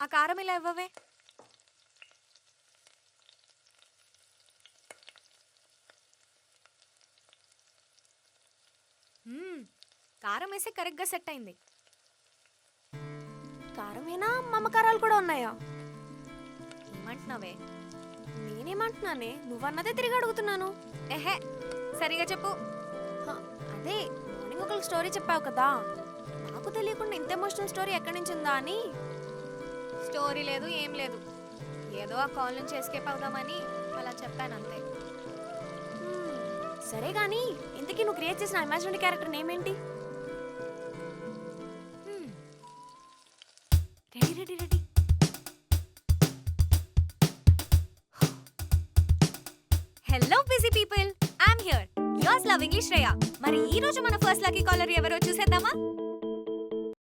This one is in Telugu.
ఆ కారం ఇలా ఇవ్వవే. కారం వేసి కరెక్ట్గా సెట్ అయింది. కారమేనా మమకారాలు కూడా ఉన్నాయా? ఏమంటున్నావే? నేనేమంటున్నానే, నువ్వన్నదే తిరిగి అడుగుతున్నాను. ఎహే, సరిగా చెప్పు. అదే మార్నింగ్ ఒక స్టోరీ చెప్పావు కదా, నాకు తెలియకుండా ఇంత ఎమోషనల్ స్టోరీ ఎక్కడి నుంచి ఉందా అని. స్టోరీ లేదు, ఏం లేదు. ఏదో ఆ కాల్ నుంచి ఎస్కేప్ అవుదామని అలా చెప్పాను అంతే. సరే గానీ, ఇంతకీ నువ్వు క్రియేట్ చేసిన ఇమాజినరీ క్యారెక్టర్ నేమ్ ఏంటి? Ready ready ready. Hello busy people, I'm here, yours lovingly Shreya. మరి ఈ రోజు మన ఫస్ట్ లక్కీ కాలర్ ఎవరో చూసేద్దామా?